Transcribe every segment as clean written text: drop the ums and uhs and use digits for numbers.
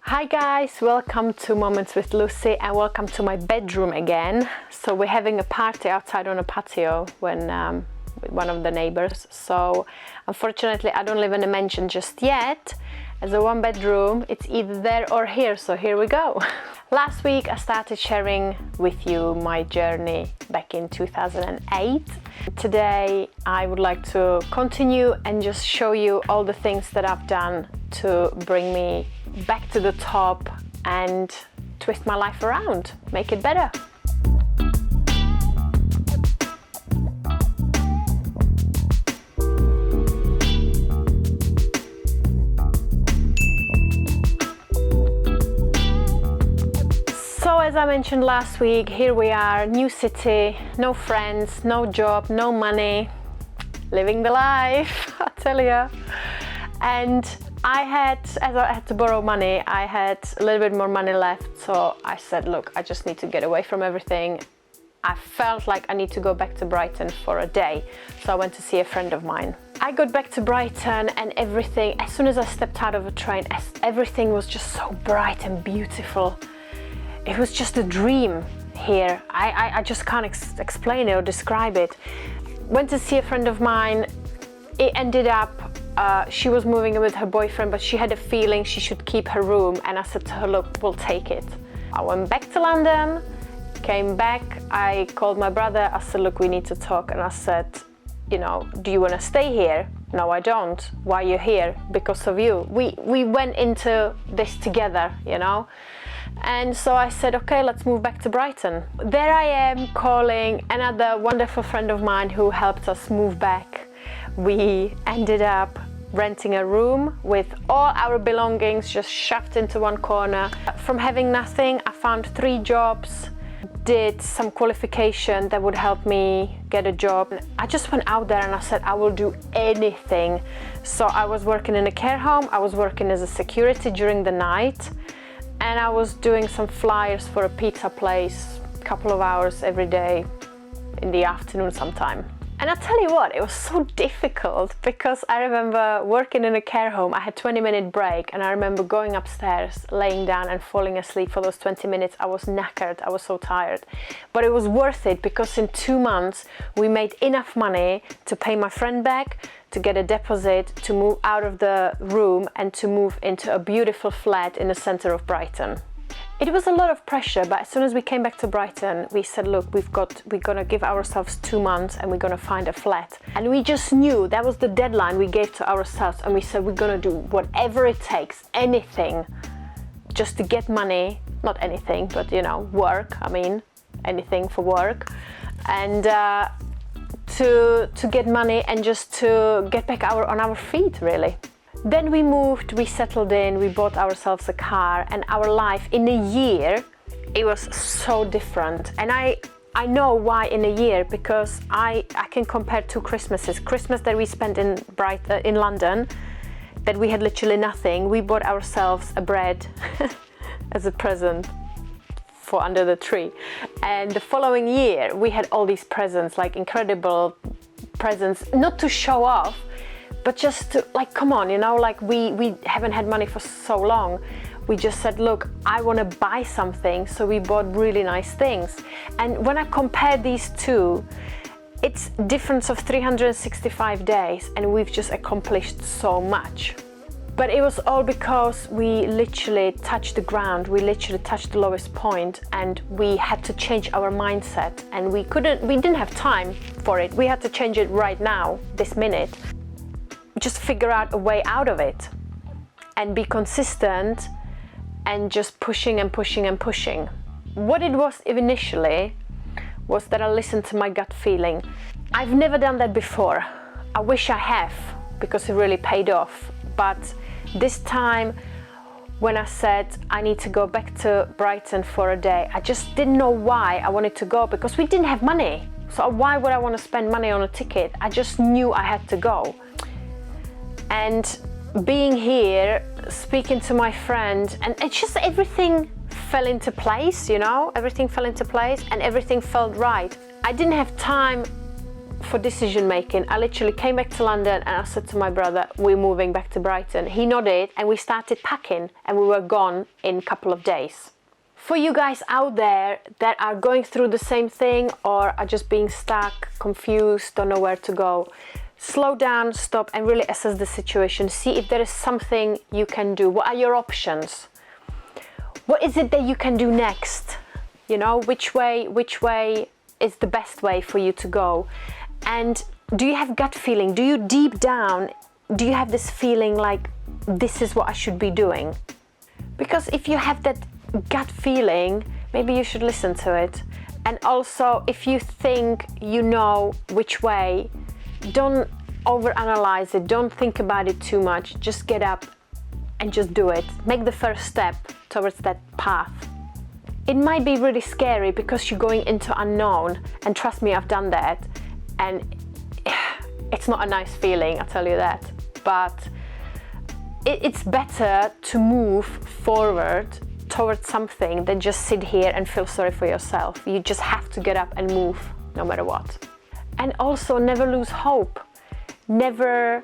Hi guys, welcome to Moments with Lucy and welcome to my bedroom again. So we're having a party outside on a patio with one of the neighbors. So unfortunately I don't live in a mansion just yet. As a one bedroom, it's either there or here, so here we go. Last week I started sharing with you my journey back in 2008. Today I would like to continue and just show you all the things that I've done to bring me back to the top and twist my life around, make it better. So as I mentioned last week, here we are, new city, no friends, no job, no money, living the life, I tell you. And as I had to borrow money, I had a little bit more money left, so I said, look, I just need to get away from everything. I felt like I need to go back to Brighton for a day, so I went to see a friend of mine. I got back to Brighton and everything, as soon as I stepped out of a train, everything was just so bright and beautiful. It was just a dream here. I just can't explain it or describe it. Went to see a friend of mine. It ended up, she was moving in with her boyfriend, but she had a feeling she should keep her room, and I said to her, look, we'll take it. I went back to London, came back, I called my brother, I said, look, we need to talk, and I said, you know, do you want to stay here? No, I don't. Why are you here? Because of you. We went into this together, you know. And so I said, okay, let's move back to Brighton. There I am calling another wonderful friend of mine who helped us move back. We ended up renting a room with all our belongings just shoved into one corner. From having nothing, I found 3 jobs, did some qualification that would help me get a job. I just went out there and I said, I will do anything. So I was working in a care home, I was working as a security during the night, and I was doing some flyers for a pizza place, a couple of hours every day in the afternoon sometime. And I tell you what, it was so difficult because I remember working in a care home. I had 20-minute break and I remember going upstairs, laying down and falling asleep for those 20 minutes. I was knackered, I was so tired. But it was worth it because in 2 months we made enough money to pay my friend back, to get a deposit, to move out of the room and to move into a beautiful flat in the center of Brighton. It was a lot of pressure, but as soon as we came back to Brighton, we said, look, we're gonna give ourselves 2 months and we're gonna find a flat. And we just knew that was the deadline we gave to ourselves, and we said we're gonna do whatever it takes, anything, just to get money, not anything, but you know, work, I mean, anything for work, and to get money and just to get back on our feet, really. Then we moved, we settled in, we bought ourselves a car, and our life in a year, it was so different. And I know why in a year, because I can compare 2 Christmases. Christmas that we spent in London, that we had literally nothing. We bought ourselves a bread as a present for under the tree. And the following year, we had all these presents, like incredible presents, not to show off, but just to, like, come on, you know, like we haven't had money for so long. We just said, look, I want to buy something, so we bought really nice things. And when I compare these two, it's difference of 365 days, and we've just accomplished so much. But it was all because we literally touched the ground, we literally touched the lowest point, and we had to change our mindset, and we didn't have time for it. We had to change it right now, this minute. Just figure out a way out of it and be consistent and just pushing and pushing and pushing. What it was initially was that I listened to my gut feeling. I've never done that before. I wish I have, because it really paid off. But this time when I said I need to go back to Brighton for a day, I just didn't know why I wanted to go, because we didn't have money. So why would I want to spend money on a ticket? I just knew I had to go. And being here, speaking to my friend, and it's just everything fell into place, you know, everything fell into place and everything felt right. I didn't have time for decision making. I literally came back to London and I said to my brother, we're moving back to Brighton. He nodded and we started packing and we were gone in a couple of days. For you guys out there that are going through the same thing or are just being stuck, confused, don't know where to go, slow down, stop and really assess the situation. See if there is something you can do. What are your options? What is it that you can do next? You know, which way is the best way for you to go? And do you have gut feeling? Do you deep down, do you have this feeling like this is what I should be doing? Because if you have that gut feeling, maybe you should listen to it. And also, if you think you know which way, don't overanalyze it, don't think about it too much, just get up and just do it. Make the first step towards that path. It might be really scary because you're going into unknown, and trust me, I've done that, and it's not a nice feeling, I'll tell you that. But it's better to move forward towards something than just sit here and feel sorry for yourself. You just have to get up and move no matter what. And also never lose hope. Never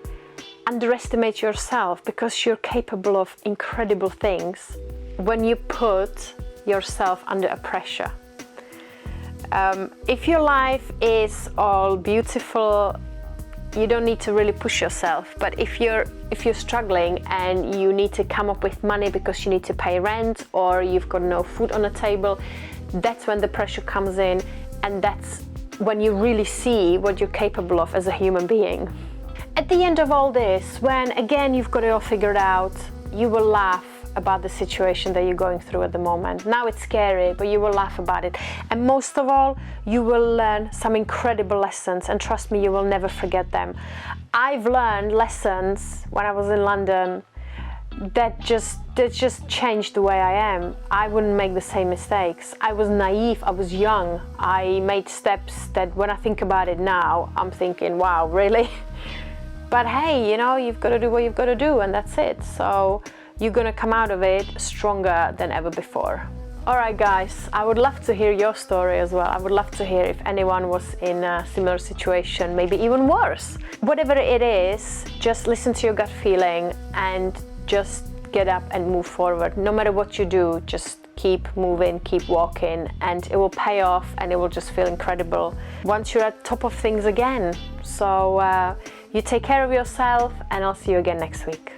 underestimate yourself, because you're capable of incredible things when you put yourself under a pressure. If your life is all beautiful, you don't need to really push yourself. But if you're struggling and you need to come up with money because you need to pay rent or you've got no food on the table, that's when the pressure comes in, and that's when you really see what you're capable of as a human being. At the end of all this, when again you've got it all figured out, you will laugh about the situation that you're going through at the moment. Now it's scary, but you will laugh about it. And most of all, you will learn some incredible lessons, and trust me, you will never forget them. I've learned lessons when I was in London that just changed the way I am. I wouldn't make the same mistakes. I was naive, I was young. I made steps that when I think about it now, I'm thinking, wow, really? But hey, you know, you've got to do what you've got to do, and that's it. So you're gonna come out of it stronger than ever before. All right, guys, I would love to hear your story as well. I would love to hear if anyone was in a similar situation, maybe even worse. Whatever it is, just listen to your gut feeling and just get up and move forward. No matter what you do, just keep moving, keep walking, and it will pay off and it will just feel incredible once you're at top of things again. So you take care of yourself, and I'll see you again next week.